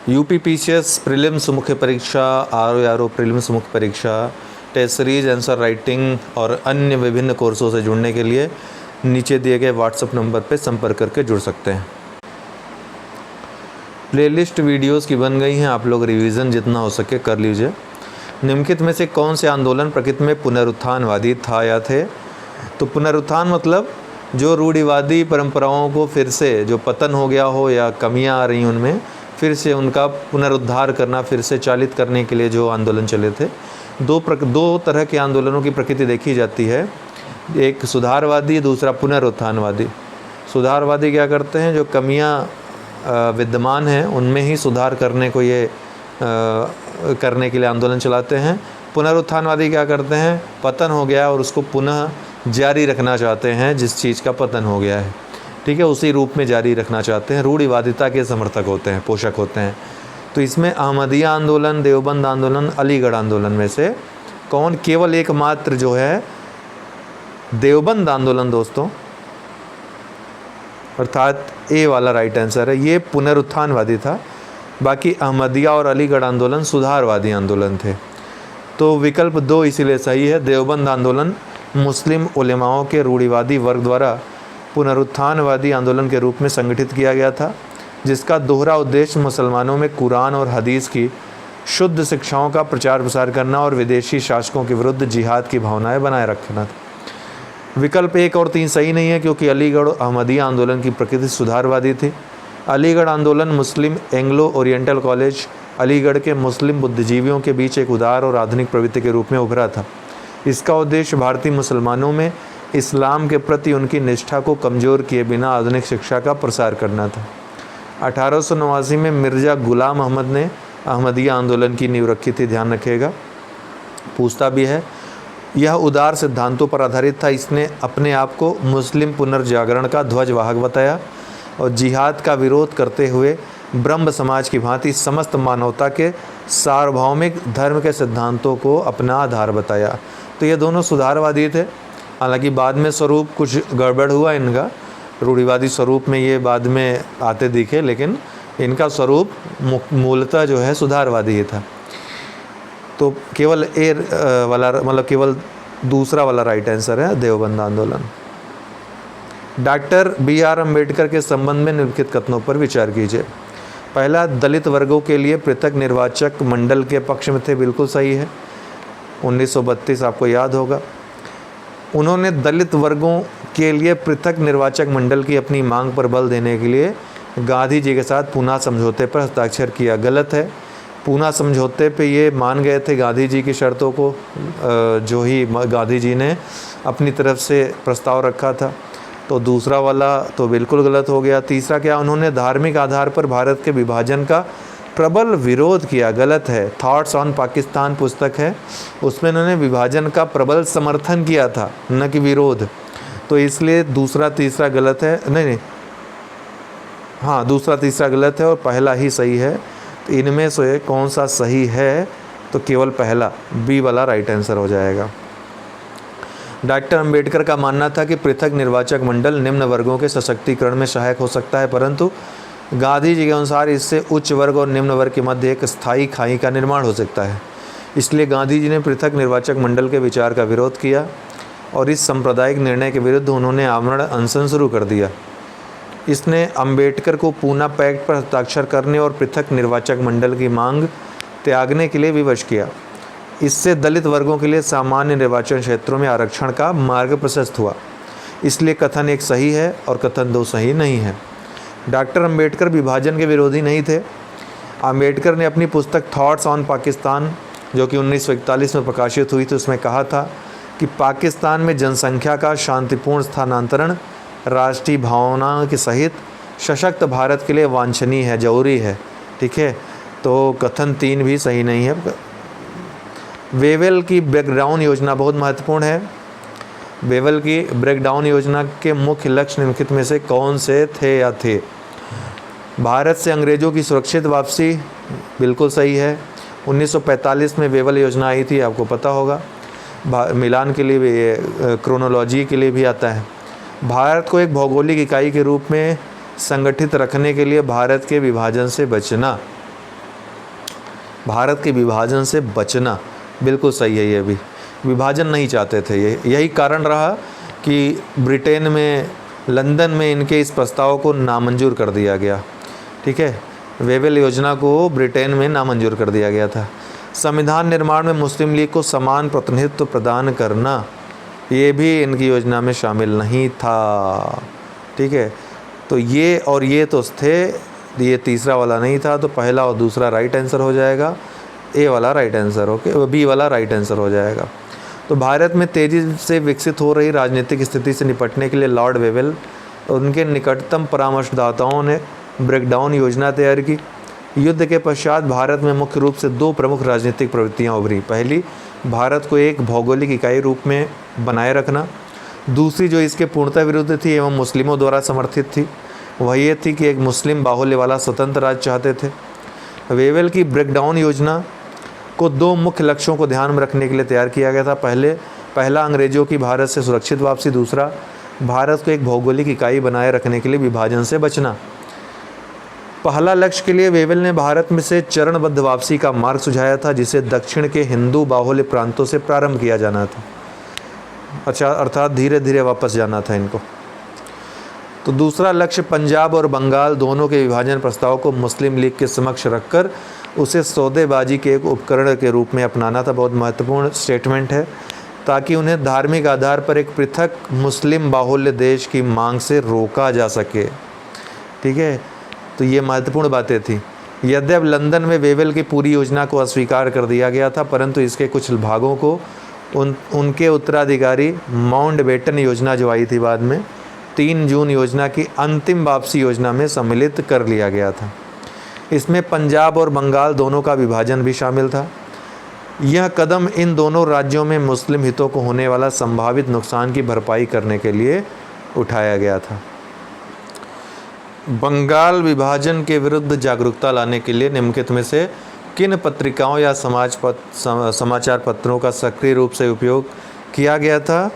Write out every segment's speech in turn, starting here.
UPPCS prelims मुख्य परीक्षा, RO prelims मुख्य परीक्षा, टेस्ट सीरीज, आंसर राइटिंग और अन्य विभिन्न कोर्सों से जुड़ने के लिए नीचे दिए गए व्हाट्सएप नंबर पर संपर्क करके जुड़ सकते हैं। प्लेलिस्ट वीडियोस की बन गई हैं, आप लोग रिवीजन जितना हो सके कर लीजिए। निम्नलिखित में से कौन से आंदोलन प्रकृति में पुनरुत्थानवादी था या थे? तो पुनरुत्थान मतलब जो रूढ़िवादी परंपराओं को फिर से, जो पतन हो गया हो या कमियां आ रही उनमें, फिर से उनका पुनरुद्धार करना, फिर से चालित करने के लिए जो आंदोलन चले थे। दो तरह के आंदोलनों की प्रकृति देखी जाती है, एक सुधारवादी, दूसरा पुनरुत्थानवादी। सुधारवादी क्या करते हैं, जो कमियां विद्यमान हैं उनमें ही सुधार करने को ये करने के लिए आंदोलन चलाते हैं। पुनरुत्थानवादी क्या करते हैं, पतन हो गया और उसको पुनः जारी रखना चाहते हैं, जिस चीज़ का पतन हो गया है, ठीक है, उसी रूप में जारी रखना चाहते हैं। रूढ़िवादिता के समर्थक होते हैं, पोषक होते हैं। तो इसमें अहमदिया आंदोलन, देवबंद आंदोलन, अलीगढ़ आंदोलन में से कौन? केवल एकमात्र जो है देवबंद आंदोलन दोस्तों, अर्थात ए वाला राइट आंसर है, ये पुनरुत्थानवादी था। बाकी अहमदिया और अलीगढ़ आंदोलन सुधारवादी आंदोलन थे। तो विकल्प 2 इसीलिए सही है। देवबंद आंदोलन मुस्लिम उलेमाओं के रूढ़िवादी वर्ग द्वारा पुनरुत्थानवादी आंदोलन के रूप में संगठित किया गया था, जिसका दोहरा उद्देश्य मुसलमानों में कुरान और हदीस की शुद्ध शिक्षाओं का प्रचार प्रसार करना और विदेशी शासकों के विरुद्ध जिहाद की भावनाएं बनाए रखना था। विकल्प 1 और 3 सही नहीं है, क्योंकि अलीगढ़ अहमदिया आंदोलन की प्रकृति सुधारवादी थी। अलीगढ़ आंदोलन मुस्लिम एंग्लो ओरिएंटल कॉलेज अलीगढ़ के मुस्लिम बुद्धिजीवियों के बीच एक उदार और आधुनिक प्रवृत्ति के रूप में उभरा था। इसका उद्देश्य भारतीय मुसलमानों में इस्लाम के प्रति उनकी निष्ठा को कमज़ोर किए बिना आधुनिक शिक्षा का प्रसार करना था। 1889 में मिर्ज़ा गुलाम अहमद ने अहमदिया आंदोलन की नींव रखी थी, ध्यान रखिएगा, पूछता भी है। यह उदार सिद्धांतों पर आधारित था। इसने अपने आप को मुस्लिम पुनर्जागरण का ध्वजवाहक बताया और जिहाद का विरोध करते हुए ब्रह्म समाज की भांति समस्त मानवता के सार्वभौमिक धर्म के सिद्धांतों को अपना आधार बताया। तो ये दोनों सुधारवादी थे। हालांकि बाद में स्वरूप कुछ गड़बड़ हुआ इनका, रूढ़िवादी स्वरूप में ये बाद में आते दिखे, लेकिन इनका स्वरूप मूलतः जो है सुधारवादी ही था। तो केवल ए वाला, मतलब केवल दूसरा वाला राइट आंसर है, देवबंद आंदोलन। डॉक्टर BR अम्बेडकर के संबंध में निम्नलिखित कथनों पर विचार कीजिए। पहला, दलित वर्गों के लिए पृथक निर्वाचक मंडल के पक्ष में थे, बिल्कुल सही है। 1932 आपको याद होगा। उन्होंने दलित वर्गों के लिए पृथक निर्वाचक मंडल की अपनी मांग पर बल देने के लिए गांधी जी के साथ पूना समझौते पर हस्ताक्षर किया। गलत है। पूना समझौते पे ये मान गए थे गांधी जी की शर्तों को, जो ही गांधी जी ने अपनी तरफ से प्रस्ताव रखा था। तो दूसरा वाला तो बिल्कुल गलत हो गया। तीसरा क्या, उन्होंने धार्मिक आधार पर भारत के विभाजन का प्रबल विरोध किया। गलत है। थॉट्स ऑन पाकिस्तान पुस्तक है, उसमें उन्होंने विभाजन का प्रबल समर्थन किया था, न कि विरोध। तो इसलिए दूसरा तीसरा गलत है। नहीं, हाँ, दूसरा तीसरा गलत है और पहला ही सही है। तो इनमें से कौन सा सही है? तो केवल पहला, बी वाला राइट आंसर हो जाएगा। डॉक्टर अंबेडकर का मानना था कि पृथक निर्वाचक मंडल निम्न वर्गों के सशक्तिकरण में सहायक हो सकता है, परंतु गांधी जी के अनुसार इससे उच्च वर्ग और निम्न वर्ग के मध्य एक स्थायी खाई का निर्माण हो सकता है। इसलिए गांधी जी ने पृथक निर्वाचक मंडल के विचार का विरोध किया और इस सांप्रदायिक निर्णय के विरुद्ध उन्होंने आमरण अनशन शुरू कर दिया। इसने अंबेडकर को पूना पैक्ट पर हस्ताक्षर करने और पृथक निर्वाचक मंडल की मांग त्यागने के लिए विवश किया। इससे दलित वर्गों के लिए सामान्य निर्वाचन क्षेत्रों में आरक्षण का मार्ग प्रशस्त हुआ। इसलिए कथन 1 सही है और कथन 2 सही नहीं है। डॉक्टर अंबेडकर विभाजन के विरोधी नहीं थे। अंबेडकर ने अपनी पुस्तक थॉट्स ऑन पाकिस्तान, जो कि 1941 में प्रकाशित हुई थी, उसमें कहा था कि पाकिस्तान में जनसंख्या का शांतिपूर्ण स्थानांतरण राष्ट्रीय भावना के सहित सशक्त भारत के लिए वांछनीय है, जरूरी है। ठीक है, तो कथन 3 भी सही नहीं है। वेवेल की ब्रेकडाउन योजना बहुत महत्वपूर्ण है। वेवेल की ब्रेकडाउन योजना के मुख्य लक्ष्य निम्नलिखित में से कौन से थे या थे? भारत से अंग्रेज़ों की सुरक्षित वापसी, बिल्कुल सही है। 1945 में वेवेल योजना आई थी, आपको पता होगा। मिलान के लिए भी, क्रोनोलॉजी के लिए भी आता है। भारत को एक भौगोलिक इकाई के रूप में संगठित रखने के लिए भारत के विभाजन से बचना, भारत के विभाजन से बचना बिल्कुल सही है। ये भी विभाजन नहीं चाहते थे। यही कारण रहा कि ब्रिटेन में, लंदन में इनके इस प्रस्ताव को नामंजूर कर दिया गया। ठीक है, वेवेल योजना को ब्रिटेन में नामंजूर कर दिया गया था। संविधान निर्माण में मुस्लिम लीग को समान प्रतिनिधित्व प्रदान करना, ये भी इनकी योजना में शामिल नहीं था। ठीक है, तो ये तो थे, ये तीसरा वाला नहीं था, तो पहला और दूसरा राइट आंसर हो जाएगा। ए वाला राइट आंसर ओके, बी वाला राइट आंसर हो जाएगा। तो भारत में तेज़ी से विकसित हो रही राजनीतिक स्थिति से निपटने के लिए लॉर्ड वेवेल और उनके निकटतम परामर्शदाताओं ने ब्रेकडाउन योजना तैयार की। युद्ध के पश्चात भारत में मुख्य रूप से दो प्रमुख राजनीतिक प्रवृत्तियाँ उभरी। पहली, भारत को एक भौगोलिक इकाई रूप में बनाए रखना। दूसरी, जो इसके पूर्णतः विरुद्ध थी एवं मुस्लिमों द्वारा समर्थित थी, वह ये थी कि एक मुस्लिम बाहुल्य वाला स्वतंत्र राज्य चाहते थे। वेवेल की ब्रेकडाउन योजना को दो मुख्य लक्ष्यों को ध्यान में रखने के लिए तैयार किया गया था। पहला अंग्रेजों की भारत से सुरक्षित वापसी, दूसरा भारत को एक भौगोलिक इकाई बनाए रखने के लिए विभाजन से बचना। पहला लक्ष्य के लिए वेवेल ने भारत में से चरणबद्ध वापसी का मार्ग सुझाया था, जिसे दक्षिण के हिंदू बाहुल्य प्रांतों से प्रारंभ किया जाना था। अच्छा, अर्थात धीरे धीरे वापस जाना था इनको। तो दूसरा लक्ष्य पंजाब और बंगाल दोनों के विभाजन प्रस्ताव को मुस्लिम लीग के समक्ष रखकर उसे सौदेबाजी के एक उपकरण के रूप में अपनाना था। बहुत महत्वपूर्ण स्टेटमेंट है, ताकि उन्हें धार्मिक आधार पर एक पृथक मुस्लिम बाहुल्य देश की मांग से रोका जा सके। ठीक है, तो ये महत्वपूर्ण बातें थी। यद्यपि लंदन में वेवेल की पूरी योजना को अस्वीकार कर दिया गया था, परंतु इसके कुछ भागों को उनके उत्तराधिकारी माउंटबेटन योजना जो आई थी बाद में 3 जून योजना की अंतिम वापसी योजना में सम्मिलित कर लिया गया था। इसमें पंजाब और बंगाल दोनों का विभाजन भी शामिल था। यह कदम इन दोनों राज्यों में मुस्लिम हितों को होने वाला संभावित नुकसान की भरपाई करने के लिए उठाया गया था। बंगाल विभाजन के विरुद्ध जागरूकता लाने के लिए निम्नलिखित में से किन पत्रिकाओं या समाचार पत्रों का सक्रिय रूप से उपयोग किया गया था?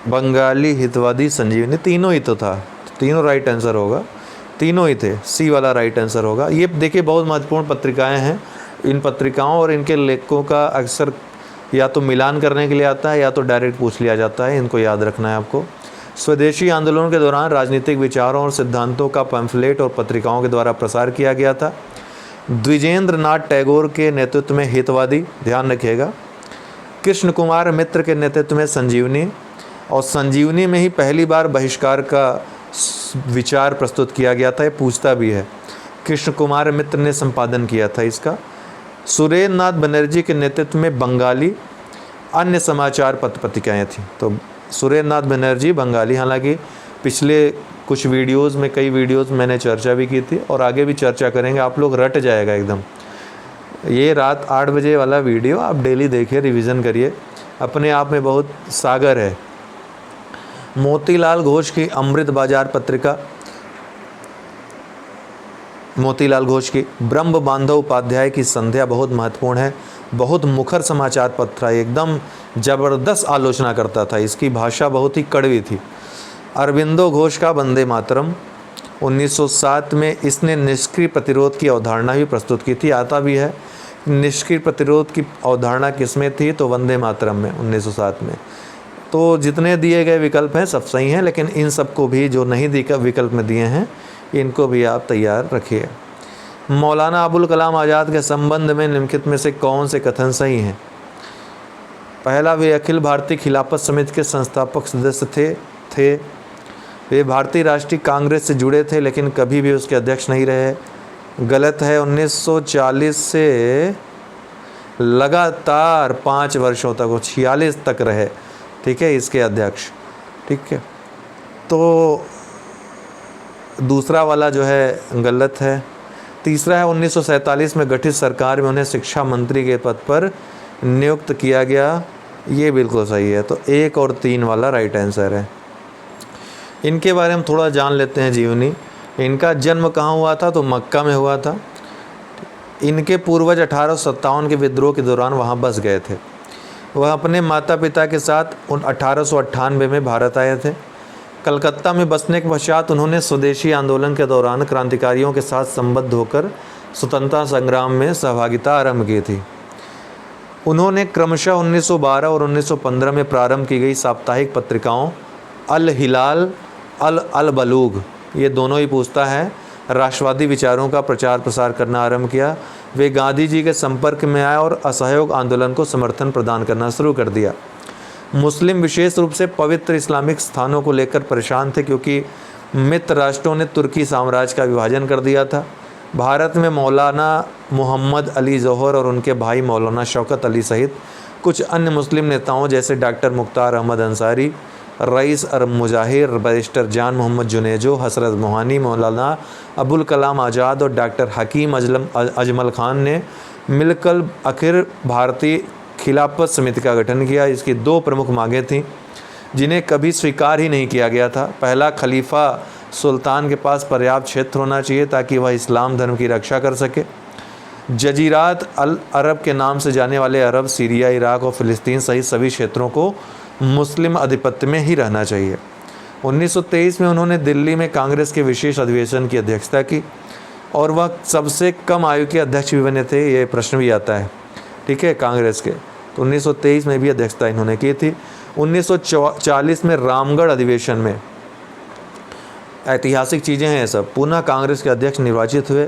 बंगाली हितवादी, संजीवनी, तीनों ही तो था, तीनों राइट आंसर होगा, तीनों ही थे, सी वाला राइट आंसर होगा। ये देखिए बहुत महत्वपूर्ण पत्रिकाएं हैं। इन पत्रिकाओं और इनके लेखकों का अक्सर या तो मिलान करने के लिए आता है या तो डायरेक्ट पूछ लिया जाता है, इनको याद रखना है आपको। स्वदेशी आंदोलन के दौरान राजनीतिक विचारों और सिद्धांतों का पैम्फलेट और पत्रिकाओं के द्वारा प्रसार किया गया था। द्विजेंद्र नाथ टैगोर के नेतृत्व में हितवादी, ध्यान रखिएगा, कृष्ण कुमार मित्र के नेतृत्व में संजीवनी, और संजीवनी में ही पहली बार बहिष्कार का विचार प्रस्तुत किया गया था। ये पूछता भी है, कृष्ण कुमार मित्र ने संपादन किया था इसका। सुरेंद्र नाथ बनर्जी के नेतृत्व में बंगाली अन्य समाचार पत्रिकाएँ थीं। तो सुरेंद्र नाथ बनर्जी बंगाली, हालांकि पिछले कुछ वीडियोस में, कई वीडियोस मैंने चर्चा भी की थी और आगे भी चर्चा करेंगे, आप लोग रट जाएगा एकदम। ये रात 8 बजे वाला वीडियो आप डेली देखिए, रिवीजन करिए, अपने आप में बहुत सागर है। मोतीलाल घोष की अमृत बाजार पत्रिका, मोतीलाल घोष की ब्रह्म बांधव उपाध्याय की संध्या बहुत महत्वपूर्ण है, बहुत मुखर समाचार पत्र है, एकदम ज़बरदस्त आलोचना करता था, इसकी भाषा बहुत ही कड़वी थी। अरविंदो घोष का वंदे मातरम 1907 में इसने निष्क्रिय प्रतिरोध की अवधारणा भी प्रस्तुत की थी। आता भी है निष्क्रिय प्रतिरोध की अवधारणा किसमें थी, तो वंदे मातरम में 1907 में। तो जितने दिए गए विकल्प हैं सब सही हैं, लेकिन इन सबको भी जो नहीं विकल्प में दिए हैं इनको भी आप तैयार रखिए। मौलाना अबुल कलाम आज़ाद के संबंध में निम्नलिखित में से कौन से कथन सही हैं? पहला, वे अखिल भारतीय खिलाफत समिति के संस्थापक सदस्य थे। वे भारतीय राष्ट्रीय कांग्रेस से जुड़े थे लेकिन कभी भी उसके अध्यक्ष नहीं रहे। गलत है, 1940 से लगातार 5 वर्षों तक, वो 46 तक रहे, ठीक है, इसके अध्यक्ष। ठीक है, तो दूसरा वाला जो है गलत है। तीसरा है, 1947 में गठित सरकार में उन्हें शिक्षा मंत्री के पद पर नियुक्त किया गया, ये बिल्कुल सही है। तो 1 और 3 वाला राइट आंसर है। इनके बारे में थोड़ा जान लेते हैं जीवनी। इनका जन्म कहाँ हुआ था, तो मक्का में हुआ था। इनके पूर्वज 1857 के विद्रोह के दौरान वहाँ बस गए थे। वह अपने माता पिता के साथ 1898 में भारत आए थे। कलकत्ता में बसने के पश्चात उन्होंने स्वदेशी आंदोलन के दौरान क्रांतिकारियों के साथ संबद्ध होकर स्वतंत्रता संग्राम में सहभागिता आरंभ की थी। उन्होंने क्रमशः 1912 और 1915 में प्रारंभ की गई साप्ताहिक पत्रिकाओं अल हिलाल अल बलूग, ये दोनों ही पूछता है, राष्ट्रवादी विचारों का प्रचार प्रसार करना आरंभ किया। वे गांधी जी के संपर्क में आए और असहयोग आंदोलन को समर्थन प्रदान करना शुरू कर दिया। मुस्लिम विशेष रूप से पवित्र इस्लामिक स्थानों को लेकर परेशान थे, क्योंकि मित्र राष्ट्रों ने तुर्की साम्राज्य का विभाजन कर दिया था। भारत में मौलाना मोहम्मद अली जौहर और उनके भाई मौलाना शौकत अली सहित कुछ अन्य मुस्लिम नेताओं जैसे डॉक्टर मुख्तार अहमद अंसारी, रईस अरब मुजाहिर, बैरिस्टर जान मोहम्मद जुनेजो, हसरत मोहानी, मौलाना अबुल कलाम आज़ाद और डॉक्टर हकीम अजमल खान ने मिलकर आखिर भारतीय खिलाफत समिति का गठन किया। इसकी दो प्रमुख मांगें थीं जिन्हें कभी स्वीकार ही नहीं किया गया था। पहला, खलीफा सुल्तान के पास पर्याप्त क्षेत्र होना चाहिए ताकि वह इस्लाम धर्म की रक्षा कर सके। जजीरात अल अरब के नाम से जाने वाले अरब, सीरिया, इराक और फ़िलिस्तीन सहित सभी क्षेत्रों को मुस्लिम आधिपत्य में ही रहना चाहिए। 1923 में उन्होंने दिल्ली में कांग्रेस के विशेष अधिवेशन की अध्यक्षता की और वह सबसे कम आयु के अध्यक्ष भी बने थे। ये प्रश्न भी आता है, ठीक है, कांग्रेस के। तो 1923 में भी अध्यक्षता इन्होंने की थी। 1940 में रामगढ़ अधिवेशन में, ऐतिहासिक चीज़ें हैं सब, पुनः कांग्रेस के अध्यक्ष निर्वाचित हुए।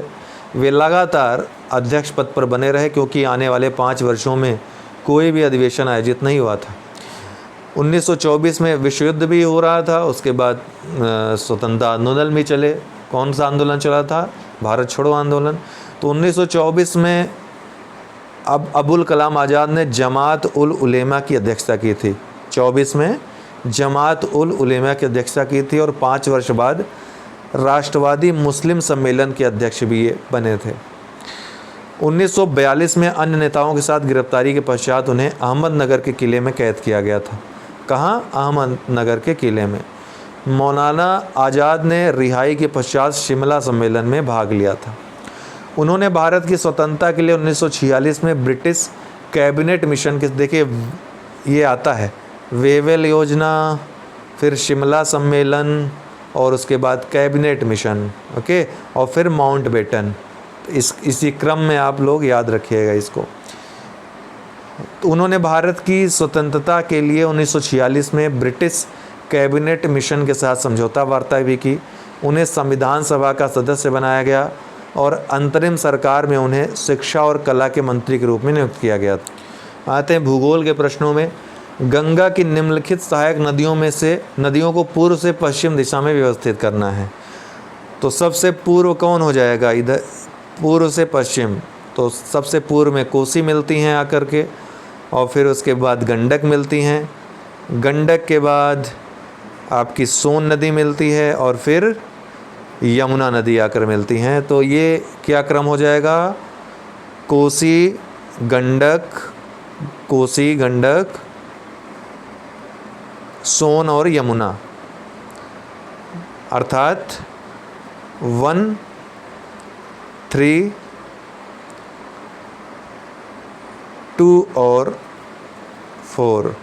वे लगातार अध्यक्ष पद पर बने रहे क्योंकि आने वाले 5 वर्षों में कोई भी अधिवेशन आयोजित नहीं हुआ था। 1924 में विश्व युद्ध भी हो रहा था। उसके बाद स्वतंत्रता आंदोलन भी चले। कौन सा आंदोलन चला था? भारत छोड़ो आंदोलन। तो 1924 में अबुल कलाम आज़ाद ने जमात उल उलेमा की अध्यक्षता की थी। 24 में जमात उल उलेमा की अध्यक्षता की थी और 5 वर्ष बाद राष्ट्रवादी मुस्लिम सम्मेलन के अध्यक्ष भी ये बने थे। 1942 में अन्य नेताओं के साथ गिरफ्तारी के पश्चात उन्हें अहमदनगर के किले में कैद किया गया था। कहाँ? अहमदनगर के किले में। मौलाना आज़ाद ने रिहाई के पश्चात शिमला सम्मेलन में भाग लिया था। उन्होंने भारत की स्वतंत्रता के लिए 1946 में ब्रिटिश कैबिनेट मिशन के, देखिए ये आता है, वेवेल योजना, फिर शिमला सम्मेलन और उसके बाद कैबिनेट मिशन, ओके, और फिर माउंटबेटन। इसी क्रम में आप लोग याद रखिएगा इसको। तो उन्होंने भारत की स्वतंत्रता के लिए 1946 में ब्रिटिश कैबिनेट मिशन के साथ समझौता वार्ता भी की। उन्हें संविधान सभा का सदस्य बनाया गया और अंतरिम सरकार में उन्हें शिक्षा और कला के मंत्री के रूप में नियुक्त किया गया। आते हैं भूगोल के प्रश्नों में। गंगा की निम्नलिखित सहायक नदियों में से नदियों को पूर्व से पश्चिम दिशा में व्यवस्थित करना है। तो सबसे पूर्व कौन हो जाएगा? इधर पूर्व से पश्चिम, तो सबसे पूर्व में कोसी मिलती हैं आकर के, और फिर उसके बाद गंडक मिलती हैं। गंडक के बाद आपकी सोन नदी मिलती है और फिर यमुना नदी आकर मिलती हैं। तो ये क्या क्रम हो जाएगा? कोसी गंडक, कोसी गंडक, सोन और यमुना, अर्थात 1, 3, 2 और 4।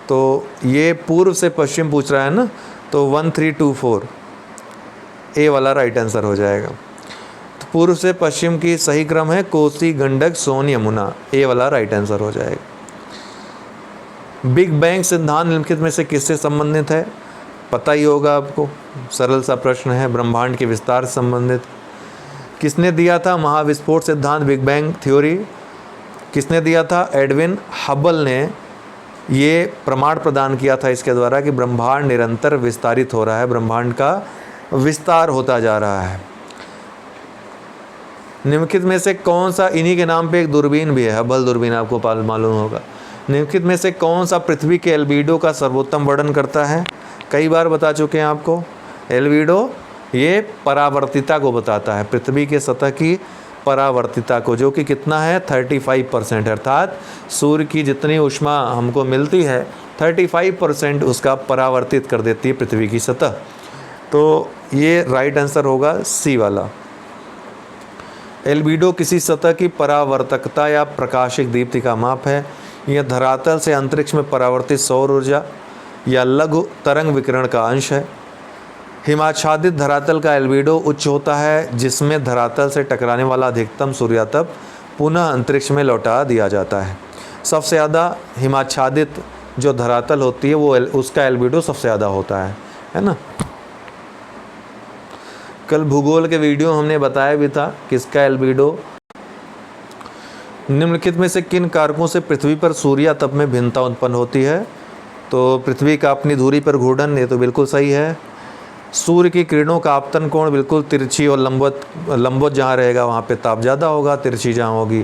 तो ये पूर्व से पश्चिम पूछ रहा है ना, तो 1, 3, 2, 4 ए वाला राइट आंसर हो जाएगा। तो पूर्व से पश्चिम की सही क्रम है कोसी गंडक सोन यमुना, ए वाला राइट आंसर हो जाएगा। बिग बैंग सिद्धांत निम्नलिखित में से किससे संबंधित है? पता ही होगा आपको, सरल सा प्रश्न है, ब्रह्मांड के विस्तार से संबंधित। किसने दिया था महाविस्फोट सिद्धांत, बिग बैंग थ्योरी? किसने दिया था? एडविन हबल ने ये प्रमाण प्रदान किया था इसके द्वारा कि ब्रह्मांड निरंतर विस्तारित हो रहा है, ब्रह्मांड का विस्तार होता जा रहा है। निम्नलिखित में से कौन सा, इन्हीं के नाम पे एक दूरबीन भी है, हबल दूरबीन, आपको मालूम होगा। निम्नलिखित में से कौन सा पृथ्वी के एल्बिडो का सर्वोत्तम वर्णन करता है? कई बार बता चुके हैं आपको। एल्बिडो ये परावर्तिता को बताता है, पृथ्वी के सतह की परावर्तिता को, जो कि कितना है? 35%। अर्थात सूर्य की जितनी ऊष्मा हमको मिलती है 35% उसका परावर्तित कर देती है पृथ्वी की सतह। तो ये राइट आंसर होगा सी वाला। एल्बिडो किसी सतह की परावर्तकता या प्रकाशिक दीप्ति का माप है। यह धरातल से अंतरिक्ष में परावर्तित सौर ऊर्जा या लघु तरंग विकिरण का अंश है। हिमाच्छादित धरातल का एल्बिडो उच्च होता है, जिसमें धरातल से टकराने वाला अधिकतम सूर्यातप पुनः अंतरिक्ष में लौटा दिया जाता है। सबसे ज़्यादा हिमाच्छादित जो धरातल होती है वो उसका एल्बिडो सबसे ज़्यादा होता है ना। कल भूगोल के वीडियो हमने बताया भी था कि इसका एल्बिडो निम्नलिखित में से किन कारकों से पृथ्वी पर सूर्यातप में भिन्नता उत्पन्न होती है। तो पृथ्वी का अपनी दूरी पर घूर्णन, ये तो बिल्कुल सही है। सूर्य की किरणों का आपतन कोण बिल्कुल तिरछी और लंबवत जहाँ रहेगा वहाँ पे ताप ज़्यादा होगा, तिरछी जहाँ होगी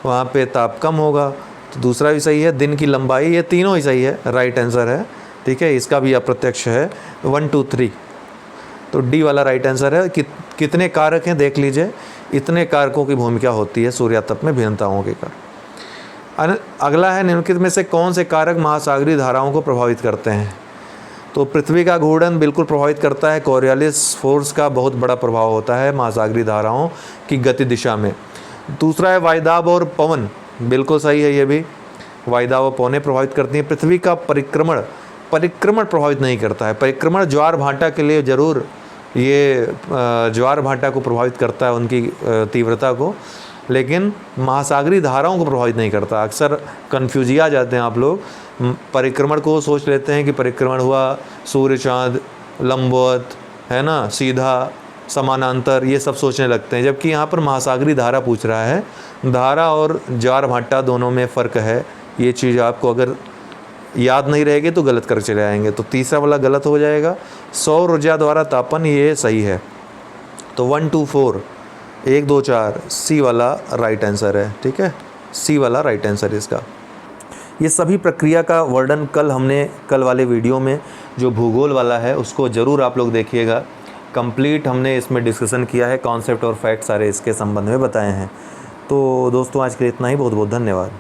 वहाँ पे ताप कम होगा। तो दूसरा भी सही है। दिन की लंबाई, ये तीनों ही सही है, राइट आंसर है। ठीक है, इसका भी अप्रत्यक्ष है 1 2 3, तो डी वाला राइट आंसर है। कितने कारक हैं देख लीजिए, इतने कारकों की भूमिका होती है सूर्यातप में भिन्नताओं के कारण। अगला है निम्नलिखित में से कौन से कारक महासागरीय धाराओं को प्रभावित करते हैं। तो पृथ्वी का घूर्णन बिल्कुल प्रभावित करता है, कोरियोलिस फोर्स का बहुत बड़ा प्रभाव होता है महासागरीय धाराओं की गति दिशा में। दूसरा है वायुदाब और पवन, बिल्कुल सही है, ये भी वायुदाब और पवनें प्रभावित करती हैं। पृथ्वी का परिक्रमण प्रभावित नहीं करता है। परिक्रमण ज्वार भाटा के लिए ज़रूर ये ज्वार भाटा को प्रभावित करता है, उनकी तीव्रता को, लेकिन महासागरीय धाराओं को प्रभावित नहीं करता। अक्सर कन्फ्यूजिया जाते हैं आप लोग, परिक्रमण को सोच लेते हैं कि परिक्रमण हुआ सूर्य चाँद लंबवत, है ना, सीधा समानांतर, ये सब सोचने लगते हैं, जबकि यहाँ पर महासागरीय धारा पूछ रहा है। धारा और ज्वार भाटा दोनों में फ़र्क है। ये चीज़ आपको अगर याद नहीं रहेगी तो गलत कर चले आएंगे। तो तीसरा वाला गलत हो जाएगा। सौर ऊर्जा द्वारा तापन, ये सही है। तो 1 2 4 1 2 4 सी वाला राइट आंसर है। ठीक है, सी वाला राइट आंसर है इसका। ये सभी प्रक्रिया का वर्णन कल वाले वीडियो में जो भूगोल वाला है उसको ज़रूर आप लोग देखिएगा। कंप्लीट हमने इसमें डिस्कशन किया है, कॉन्सेप्ट और फैक्ट सारे इसके संबंध में बताए हैं। तो दोस्तों आज के लिए इतना ही, बहुत बहुत धन्यवाद।